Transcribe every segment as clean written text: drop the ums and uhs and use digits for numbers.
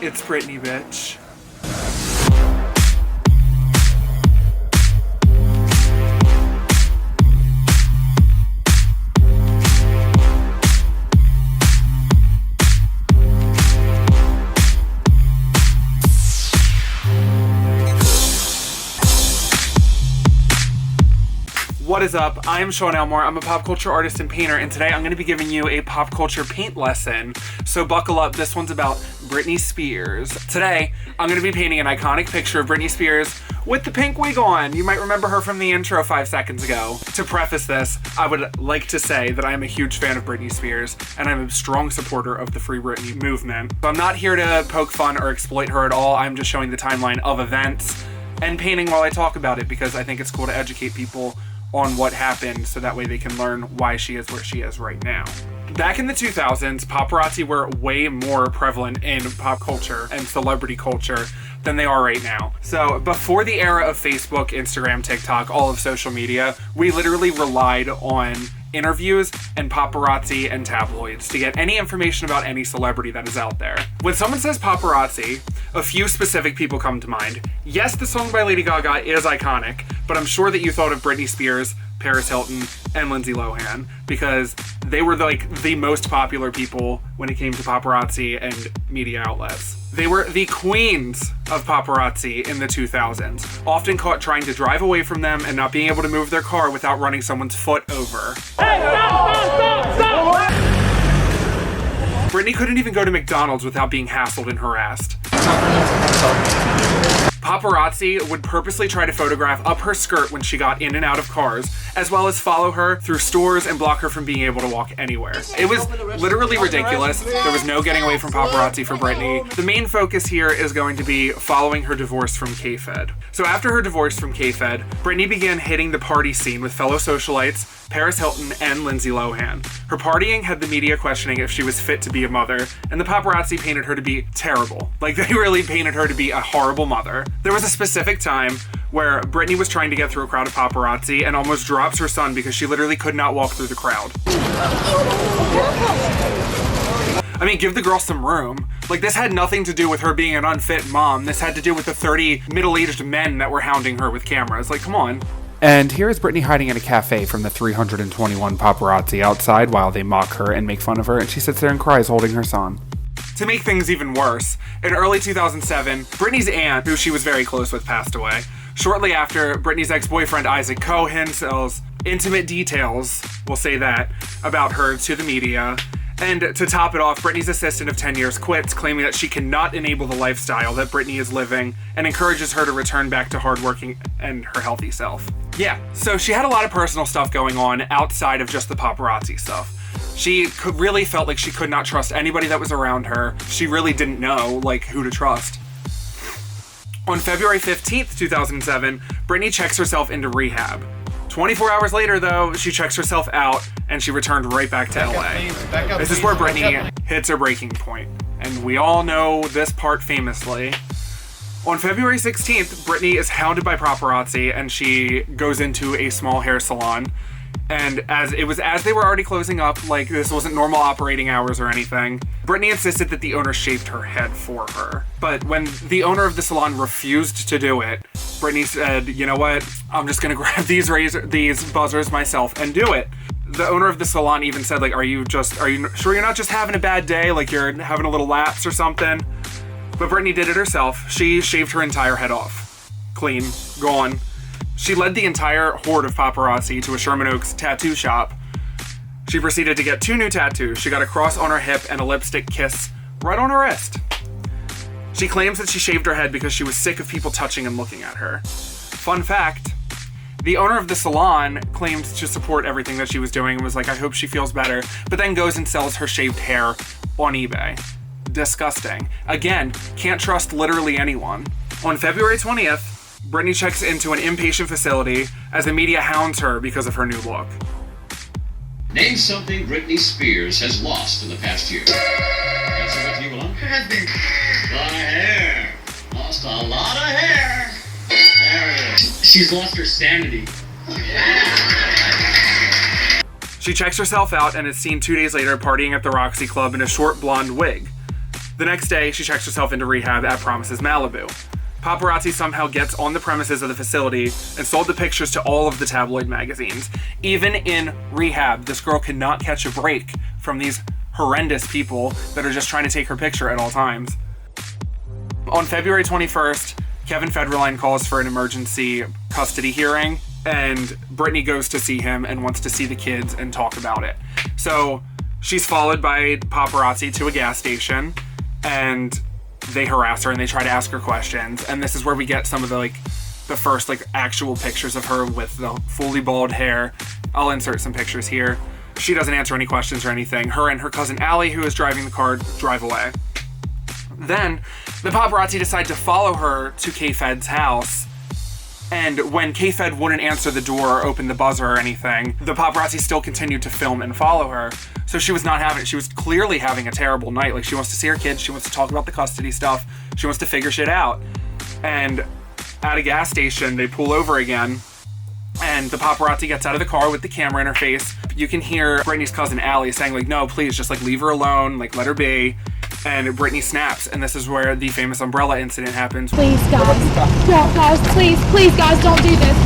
It's Britney, bitch. What is up? I am Sean Elmore. I'm a pop culture artist and painter, and today I'm going to be giving you a pop culture paint lesson. So buckle up, this one's about Britney Spears. Today, I'm going to be painting an iconic picture of Britney Spears with the pink wig on. You might remember her from the intro 5 seconds ago. To preface this, I would like to say that I am a huge fan of Britney Spears, and I'm a strong supporter of the Free Britney movement. So I'm not here to poke fun or exploit her at all. I'm just showing the timeline of events and painting while I talk about it because I think it's cool to educate people on what happened so that way they can learn why she is where she is right now. Back in the 2000s, paparazzi were way more prevalent in pop culture and celebrity culture than they are right now. So before the era of Facebook, Instagram, TikTok, all of social media, we literally relied on interviews and paparazzi and tabloids to get any information about any celebrity that is out there. When someone says paparazzi, a few specific people come to mind. Yes, the song by Lady Gaga is iconic, but I'm sure that you thought of Britney Spears, Paris Hilton, and Lindsay Lohan because they were like the most popular people when it came to paparazzi and media outlets. They were the queens of paparazzi in the 2000s, often caught trying to drive away from them and not being able to move their car without running someone's foot over. Hey, stop! Britney couldn't even go to McDonald's without being hassled and harassed. Paparazzi would purposely try to photograph up her skirt when she got in and out of cars, as well as follow her through stores and block her from being able to walk anywhere. It was literally ridiculous. There was no getting away from paparazzi for Britney. The main focus here is going to be following her divorce from K-Fed. So after her divorce from K-Fed, Britney began hitting the party scene with fellow socialites, Paris Hilton, and Lindsay Lohan. Her partying had the media questioning if she was fit to be a mother, and the paparazzi painted her to be terrible. Like, they really painted her to be a horrible mother. There was a specific time where Britney was trying to get through a crowd of paparazzi and almost drops her son because she literally could not walk through the crowd. I mean, give the girl some room. Like, this had nothing to do with her being an unfit mom. This had to do with the 30 middle-aged men that were hounding her with cameras. Like, come on. And here is Britney hiding in a cafe from the 321 paparazzi outside while they mock her and make fun of her, and she sits there and cries holding her son. To make things even worse, in early 2007, Britney's aunt, who she was very close with, passed away. Shortly after, Britney's ex-boyfriend Isaac Cohen sells intimate details, we'll say that, about her to the media. And to top it off, Britney's assistant of 10 years quits, claiming that she cannot enable the lifestyle that Britney is living and encourages her to return back to hardworking and her healthy self. Yeah, so she had a lot of personal stuff going on outside of just the paparazzi stuff. She really felt like she could not trust anybody that was around her. She really didn't know, like, who to trust. On February 15th, 2007, Britney checks herself into rehab. 24 hours later, though, she checks herself out and she returned right back to LA. This is where Britney hits her breaking point, and we all know this part famously. On February 16th, Britney is hounded by paparazzi and she goes into a small hair salon. And as they were already closing up, like, this wasn't normal operating hours or anything, Britney insisted that the owner shaved her head for her. But when the owner of the salon refused to do it, Britney said, you know what, I'm just gonna grab these buzzers myself and do it. The owner of the salon even said, like, are you sure you're not just having a bad day, like you're having a little lapse or something? But Britney did it herself. She shaved her entire head off. Clean, gone. She led the entire horde of paparazzi to a Sherman Oaks tattoo shop. She proceeded to get 2 new tattoos. She got a cross on her hip and a lipstick kiss right on her wrist. She claims that she shaved her head because she was sick of people touching and looking at her. Fun fact, the owner of the salon claimed to support everything that she was doing and was like, I hope she feels better, but then goes and sells her shaved hair on eBay. Disgusting. Again, can't trust literally anyone. On February 20th, Britney checks into an inpatient facility as the media hounds her because of her new look. Name something Britney Spears has lost in the past year. Answer with you, Willem. A lot of hair. Lost a lot of hair. There it is. She's lost her sanity. She checks herself out and is seen 2 days later partying at the Roxy Club in a short blonde wig. The next day, she checks herself into rehab at Promises Malibu. Paparazzi somehow gets on the premises of the facility and sold the pictures to all of the tabloid magazines. Even in rehab, this girl cannot catch a break from these horrendous people that are just trying to take her picture at all times. On February 21st, Kevin Federline calls for an emergency custody hearing, and Britney goes to see him and wants to see the kids and talk about it. So she's followed by paparazzi to a gas station, and they harass her and they try to ask her questions. And this is where we get some of the first actual pictures of her with the fully bald hair. I'll insert some pictures here. She doesn't answer any questions or anything. Her and her cousin Allie, who is driving the car, drive away. Then the paparazzi decide to follow her to K-Fed's house. And when K-Fed wouldn't answer the door or open the buzzer or anything, the paparazzi still continued to film and follow her. So she was clearly having a terrible night. She wants to see her kids. She wants to talk about the custody stuff. She wants to figure shit out. And at a gas station, they pull over again. And the paparazzi gets out of the car with the camera in her face. You can hear Britney's cousin Allie saying no, please just leave her alone, let her be. And Britney snaps, and this is where the famous umbrella incident happens. Please, guys. Don't, guys. Please, guys, don't do this.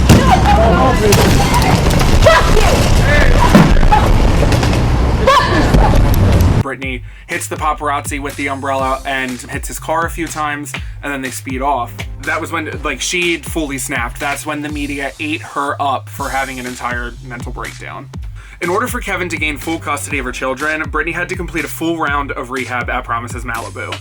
Britney hits the paparazzi with the umbrella and hits his car a few times, and then they speed off. That was when, she fully snapped. That's when the media ate her up for having an entire mental breakdown. In order for Kevin to gain full custody of her children, Britney had to complete a full round of rehab at Promises Malibu.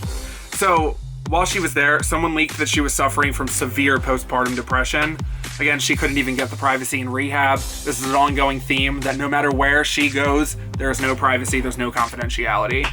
So, while she was there, someone leaked that she was suffering from severe postpartum depression. Again, she couldn't even get the privacy in rehab. This is an ongoing theme that no matter where she goes, there is no privacy, there's no confidentiality.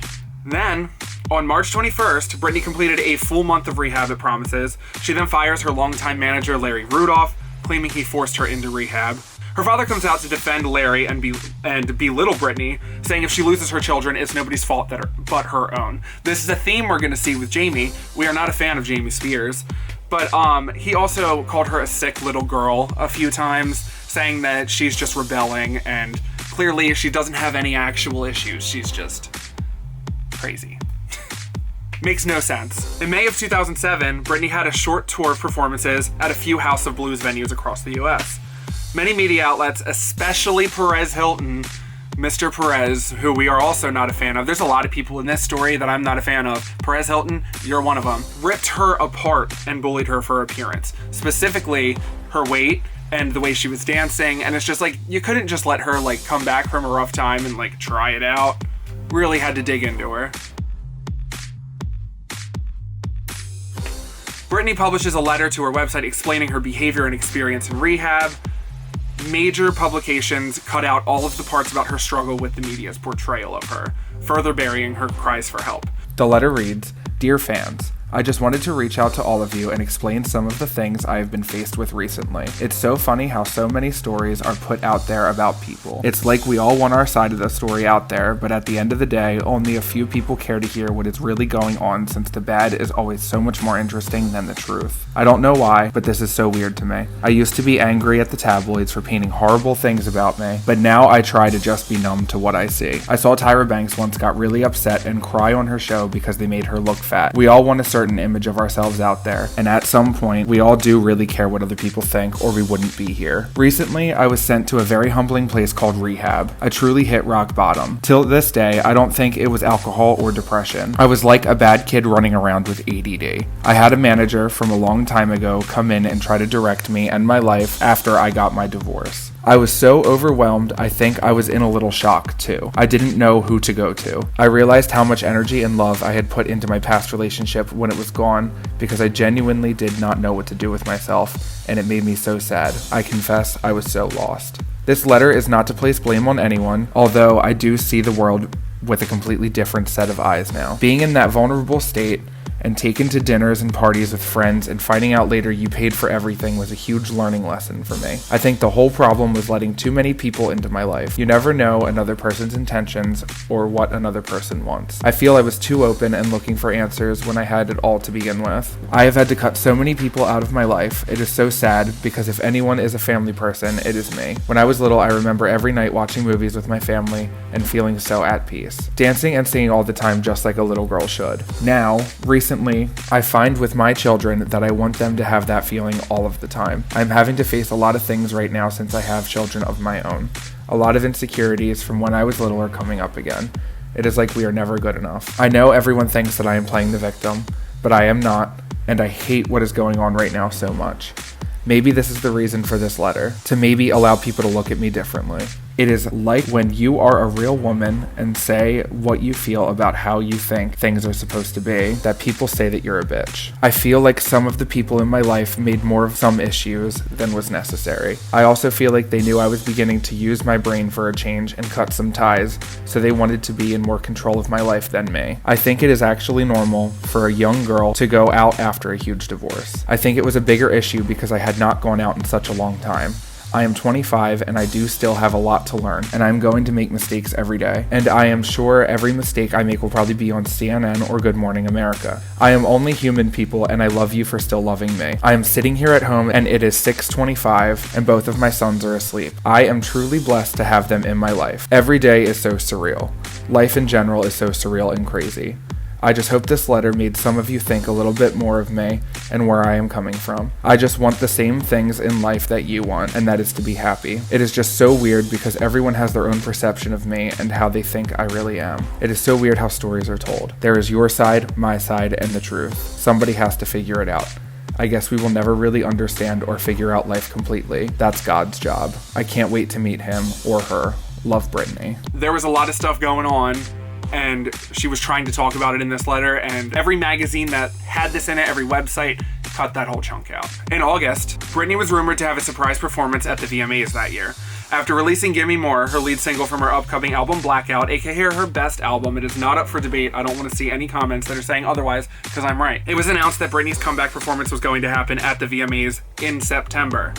Then, on March 21st, Britney completed a full month of rehab at Promises. She then fires her longtime manager, Larry Rudolph, claiming he forced her into rehab. Her father comes out to defend Larry and belittle Britney, saying if she loses her children, it's nobody's fault but her own. This is a theme we're going to see with Jamie. We are not a fan of Jamie Spears. But he also called her a sick little girl a few times, saying that she's just rebelling, and clearly she doesn't have any actual issues. She's just crazy. Makes no sense. In May of 2007, Britney had a short tour of performances at a few House of Blues venues across the US. Many media outlets, especially Perez Hilton, Mr. Perez, who we are also not a fan of. There's a lot of people in this story that I'm not a fan of. Perez Hilton, you're one of them. Ripped her apart and bullied her for her appearance. Specifically, her weight and the way she was dancing. And it's just you couldn't just let her come back from a rough time and try it out. Really had to dig into her. Britney publishes a letter to her website explaining her behavior and experience in rehab. Major publications cut out all of the parts about her struggle with the media's portrayal of her, further burying her cries for help. The letter reads, "Dear fans, I just wanted to reach out to all of you and explain some of the things I have been faced with recently. It's so funny how so many stories are put out there about people. It's like we all want our side of the story out there, but at the end of the day, only a few people care to hear what is really going on since the bad is always so much more interesting than the truth. I don't know why, but this is so weird to me. I used to be angry at the tabloids for painting horrible things about me, but now I try to just be numb to what I see. I saw Tyra Banks once got really upset and cry on her show because they made her look fat. We all want a certain image of ourselves out there, and at some point, we all do really care what other people think, or we wouldn't be here. Recently, I was sent to a very humbling place called rehab. I truly hit rock bottom. Till this day, I don't think it was alcohol or depression. I was like a bad kid running around with ADD. I had a manager from a long time ago come in and try to direct me and my life after I got my divorce. I was so overwhelmed, I think I was in a little shock too. I didn't know who to go to. I realized how much energy and love I had put into my past relationship when it was gone because I genuinely did not know what to do with myself, and it made me so sad. I confess I was so lost. This letter is not to place blame on anyone, although I do see the world with a completely different set of eyes now. Being in that vulnerable state and taken to dinners and parties with friends, and finding out later you paid for everything was a huge learning lesson for me. I think the whole problem was letting too many people into my life. You never know another person's intentions or what another person wants. I feel I was too open and looking for answers when I had it all to begin with. I have had to cut so many people out of my life. It is so sad, because if anyone is a family person, it is me. When I was little, I remember every night watching movies with my family and feeling so at peace. Dancing and singing all the time just like a little girl should. Now, recently, I find with my children that I want them to have that feeling all of the time. I'm having to face a lot of things right now since I have children of my own. A lot of insecurities from when I was little are coming up again. It is like we are never good enough. I know everyone thinks that I am playing the victim, but I am not, and I hate what is going on right now so much. Maybe this is the reason for this letter, to maybe allow people to look at me differently. It is like when you are a real woman and say what you feel about how you think things are supposed to be, that people say that you're a bitch. I feel like some of the people in my life made more of some issues than was necessary. I also feel like they knew I was beginning to use my brain for a change and cut some ties, so they wanted to be in more control of my life than me. I think it is actually normal for a young girl to go out after a huge divorce. I think it was a bigger issue because I had not gone out in such a long time. I am 25 and I do still have a lot to learn, and I'm going to make mistakes every day. And I am sure every mistake I make will probably be on CNN or Good Morning America. I am only human, people, and I love you for still loving me. I am sitting here at home and it is 6:25 and both of my sons are asleep. I am truly blessed to have them in my life. Every day is so surreal. Life in general is so surreal and crazy. I just hope this letter made some of you think a little bit more of me and where I am coming from. I just want the same things in life that you want, and that is to be happy. It is just so weird because everyone has their own perception of me and how they think I really am. It is so weird how stories are told. There is your side, my side, and the truth. Somebody has to figure it out. I guess we will never really understand or figure out life completely. That's God's job. I can't wait to meet him or her. Love, Britney. There was a lot of stuff going on, and she was trying to talk about it in this letter, and every magazine that had this in it, every website, cut that whole chunk out. In August, Britney was rumored to have a surprise performance at the VMAs that year. After releasing Gimme More, her lead single from her upcoming album Blackout, aka her best album, it is not up for debate. I don't want to see any comments that are saying otherwise, because I'm right. It was announced that Britney's comeback performance was going to happen at the VMAs in September.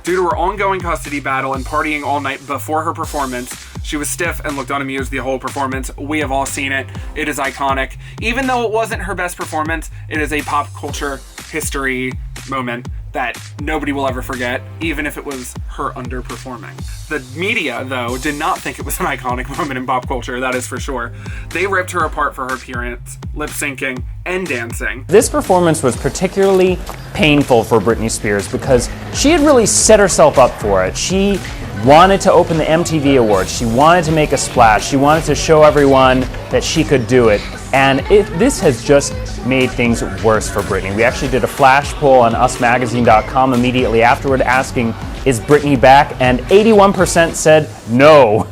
Due to her ongoing custody battle and partying all night before her performance, she was stiff and looked unamused the whole performance. We have all seen it. It is iconic. Even though it wasn't her best performance, it is a pop culture history moment that nobody will ever forget, even if it was her underperforming. The media, though, did not think it was an iconic moment in pop culture, that is for sure. They ripped her apart for her appearance, lip syncing, and dancing. This performance was particularly painful for Britney Spears because she had really set herself up for it. She wanted to open the MTV Awards. She wanted to make a splash. She wanted to show everyone that she could do it. And this has just made things worse for Britney. We actually did a flash poll on usmagazine.com immediately afterward asking, is Britney back? And 81% said no.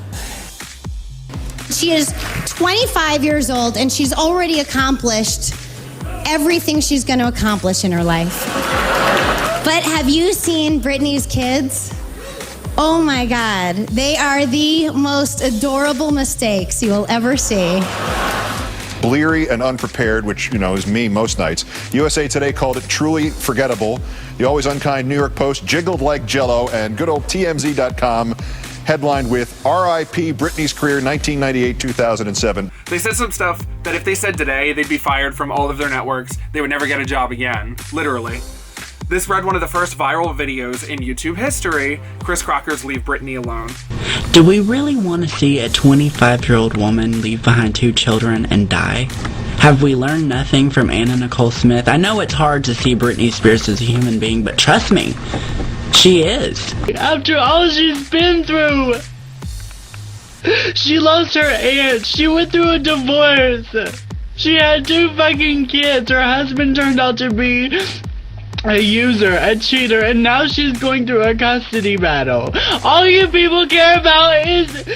She is 25 years old and she's already accomplished everything she's going to accomplish in her life. But have you seen Britney's kids? Oh my God, they are the most adorable mistakes you will ever see. Bleary and unprepared, which, is me most nights. USA Today called it truly forgettable. The always unkind New York Post jiggled like jello, and good old TMZ.com headlined with R.I.P. Britney's career 1998-2007. They said some stuff that if they said today, they'd be fired from all of their networks. They would never get a job again, literally. This read one of the first viral videos in YouTube history, Chris Crocker's Leave Britney Alone. Do we really want to see a 25-year-old woman leave behind 2 children and die? Have we learned nothing from Anna Nicole Smith? I know it's hard to see Britney Spears as a human being, but trust me, she is. After all she's been through, she lost her aunt, she went through a divorce, she had 2 fucking kids, her husband turned out to be a user, a cheater, and now she's going through a custody battle. All you people care about is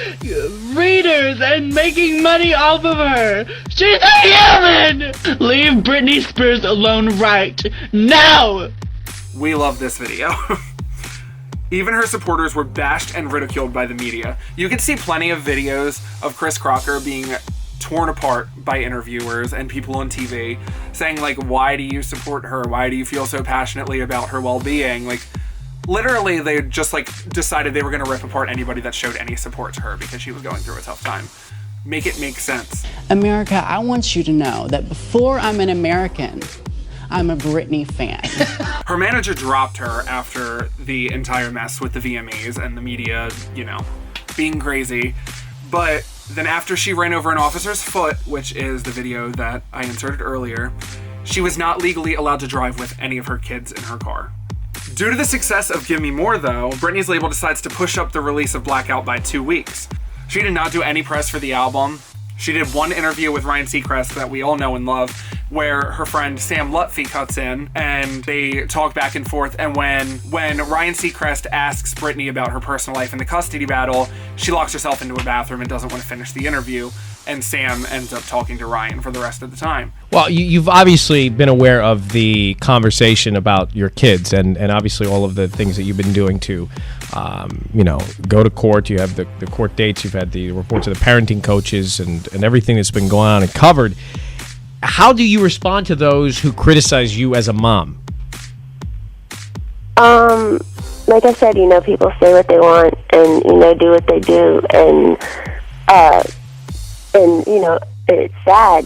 readers and making money off of her. She's a human! Leave Britney Spears alone right now! We love this video. Even her supporters were bashed and ridiculed by the media. You can see plenty of videos of Chris Crocker being torn apart by interviewers and people on TV saying, like, why do you support her? Why do you feel so passionately about her well-being? Like, literally, they just, like, decided they were going to rip apart anybody that showed any support to her because she was going through a tough time. Make it make sense. America, I want you to know that before I'm an American, I'm a Britney fan. Her manager dropped her after the entire mess with the VMAs and the media, you know, being crazy. But then after she ran over an officer's foot, which is the video that I inserted earlier, she was not legally allowed to drive with any of her kids in her car. Due to the success of Give Me More, though, Britney's label decides to push up the release of Blackout by 2 weeks. She did not do any press for the album. She did one interview with Ryan Seacrest that we all know and love, where her friend Sam Lutfi cuts in and they talk back and forth. And when Ryan Seacrest asks Britney about her personal life in the custody battle, she locks herself into a bathroom and doesn't want to finish the interview. And Sam ends up talking to Ryan for the rest of the time. Well, you've obviously been aware of the conversation about your kids and obviously all of the things that you've been doing to, go to court. You have the court dates. You've had the reports of the parenting coaches and everything that's been going on and covered. How do you respond to those who criticize you as a mom? Like I said, people say what they want and, do what they do. And it's sad,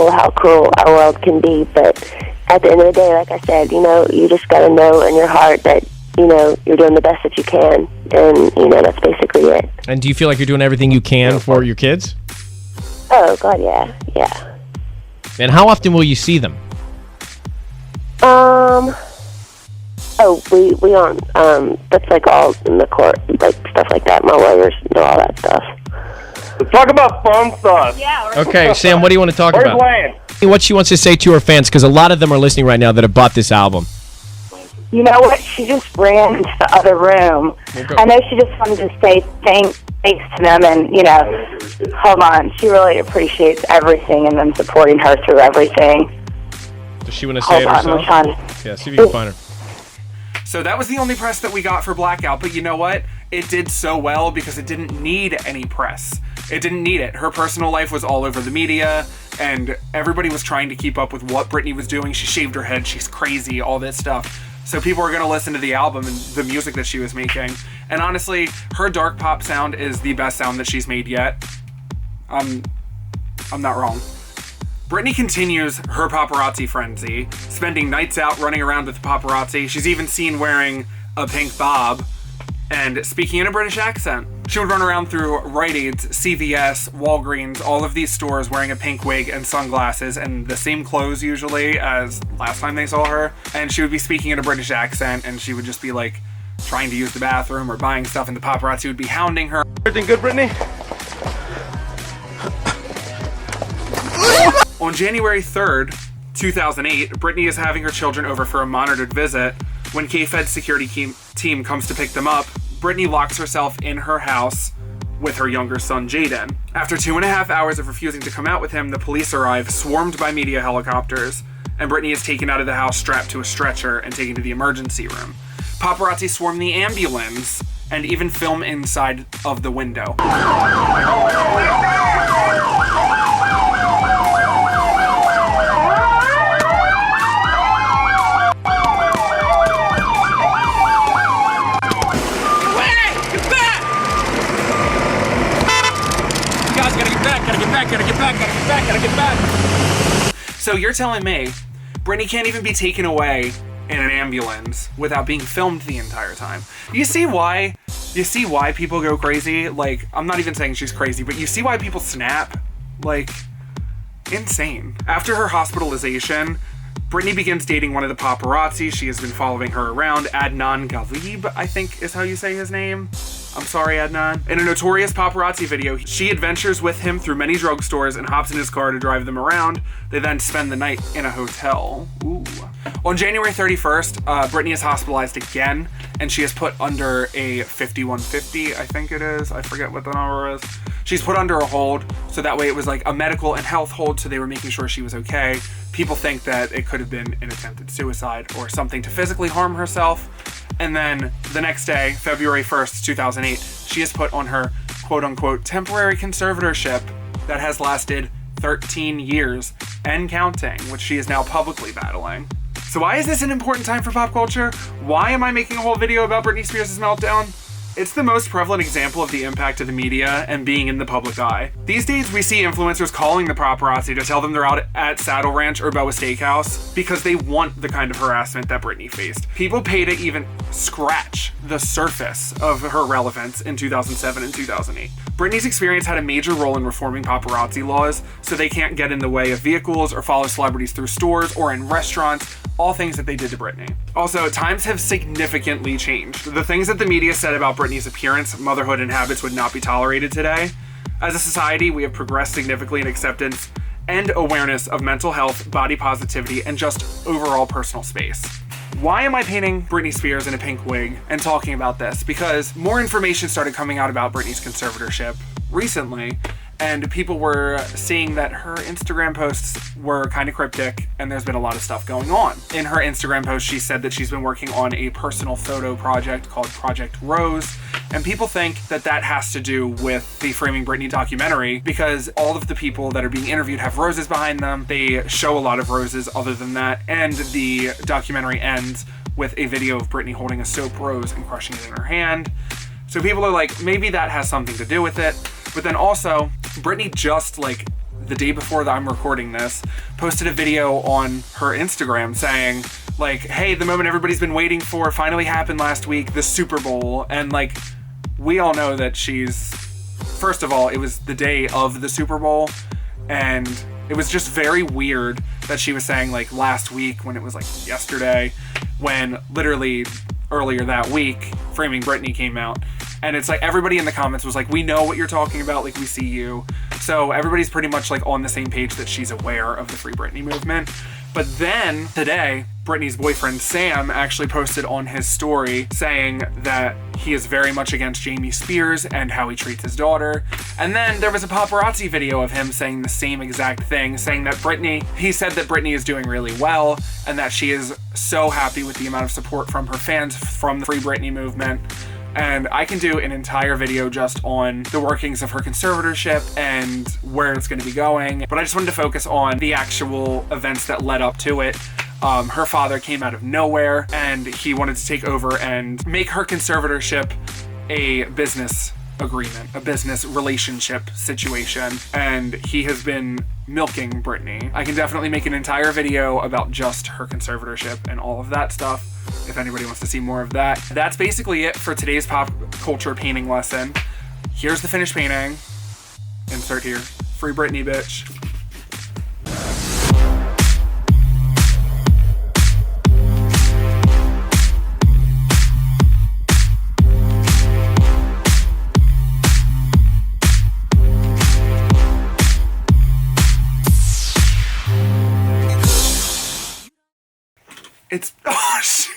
how cruel our world can be. But at the end of the day, like I said, you just got to know in your heart that, you're doing the best that you can. And, that's basically it. And do you feel like you're doing everything you can for your kids? Oh, God, yeah. And how often will you see them? We aren't. That's like all in the court, like stuff like that. My lawyers know all that stuff. Let's talk about fun stuff. Yeah. Okay, Sam, what do you want to talk about? Where's What she wants to say to her fans, because a lot of them are listening right now that have bought this album. You know what? She just ran into the other room. Okay. I know she just wanted to say thanks to them, and hold on. She really appreciates everything and them supporting her through everything. Does she want to say it herself? Yeah, see if you can find her. So that was the only press that we got for Blackout, but you know what? It did so well because it didn't need any press. It didn't need it. Her personal life was all over the media, and everybody was trying to keep up with what Britney was doing. She shaved her head, she's crazy, all this stuff. So people are going to listen to the album and the music that she was making. And honestly, her dark pop sound is the best sound that she's made yet. I'm not wrong. Britney continues her paparazzi frenzy, spending nights out running around with the paparazzi. She's even seen wearing a pink bob and speaking in a British accent. She would run around through Rite Aid's, CVS, Walgreens, all of these stores wearing a pink wig and sunglasses and the same clothes usually as last time they saw her. And she would be speaking in a British accent and she would just be like trying to use the bathroom or buying stuff and the paparazzi would be hounding her. Everything good, Britney? On January 3rd, 2008, Britney is having her children over for a monitored visit. When K-Fed's security team comes to pick them up, Britney locks herself in her house with her younger son, Jaden. After 2.5 hours of refusing to come out with him, the police arrive, swarmed by media helicopters, and Britney is taken out of the house strapped to a stretcher and taken to the emergency room. Paparazzi swarm the ambulance and even film inside of the window. Gotta get back. So you're telling me Britney can't even be taken away in an ambulance without being filmed the entire time? You see why people go crazy? Like, I'm not even saying she's crazy, but you see why people snap? Like, insane. After her hospitalization, Britney begins dating one of the paparazzi. She has been following her around. Adnan Ghalib, I think is how you say his name. I'm sorry, Adnan. In a notorious paparazzi video, she adventures with him through many drugstores and hops in his car to drive them around. They then spend the night in a hotel. Ooh. On January 31st, Britney is hospitalized again, and she is put under a 5150, I think it is. I forget what the number is. She's put under a hold, so that way it was like a medical and health hold, so they were making sure she was okay. People think that it could have been an attempted suicide or something to physically harm herself. And then the next day, February 1st, 2008, she is put on her quote-unquote temporary conservatorship that has lasted 13 years and counting, which she is now publicly battling. So why is this an important time for pop culture? Why am I making a whole video about Britney Spears' meltdown? It's the most prevalent example of the impact of the media and being in the public eye. These days, we see influencers calling the paparazzi to tell them they're out at Saddle Ranch or Boa Steakhouse because they want the kind of harassment that Britney faced. People pay to even scratch the surface of her relevance in 2007 and 2008. Britney's experience had a major role in reforming paparazzi laws so they can't get in the way of vehicles or follow celebrities through stores or in restaurants, all things that they did to Britney. Also, times have significantly changed. The things that the media said about Britney's appearance, motherhood, and habits would not be tolerated today. As a society, we have progressed significantly in acceptance and awareness of mental health, body positivity, and just overall personal space. Why am I painting Britney Spears in a pink wig and talking about this? Because more information started coming out about Britney's conservatorship recently, and people were seeing that her Instagram posts were kind of cryptic, and there's been a lot of stuff going on. In her Instagram post, she said that she's been working on a personal photo project called Project Rose, and people think that that has to do with the Framing Britney documentary because all of the people that are being interviewed have roses behind them. They show a lot of roses other than that, and the documentary ends with a video of Britney holding a soap rose and crushing it in her hand. So people are like, maybe that has something to do with it. But then also, Britney just like the day before that I'm recording this, posted a video on her Instagram saying like, hey, the moment everybody's been waiting for finally happened last week, the Super Bowl. And like, we all know that first of all, it was the day of the Super Bowl. And it was just very weird that she was saying like last week when it was like yesterday, when literally earlier that week, Framing Britney came out. And it's like everybody in the comments was like, we know what you're talking about, like we see you. So everybody's pretty much like on the same page that she's aware of the Free Britney movement. But then today, Britney's boyfriend Sam actually posted on his story saying that he is very much against Jamie Spears and how he treats his daughter. And then there was a paparazzi video of him saying the same exact thing, saying that he said that Britney is doing really well and that she is so happy with the amount of support from her fans from the Free Britney movement. And I can do an entire video just on the workings of her conservatorship and where it's going to be going. But I just wanted to focus on the actual events that led up to it. Her father came out of nowhere and he wanted to take over and make her conservatorship a business agreement, a business relationship situation. And he has been milking Britney. I can definitely make an entire video about just her conservatorship and all of that stuff if anybody wants to see more of that. That's basically it for today's pop culture painting lesson. Here's the finished painting. Insert here. Free Britney, bitch. Oh shit.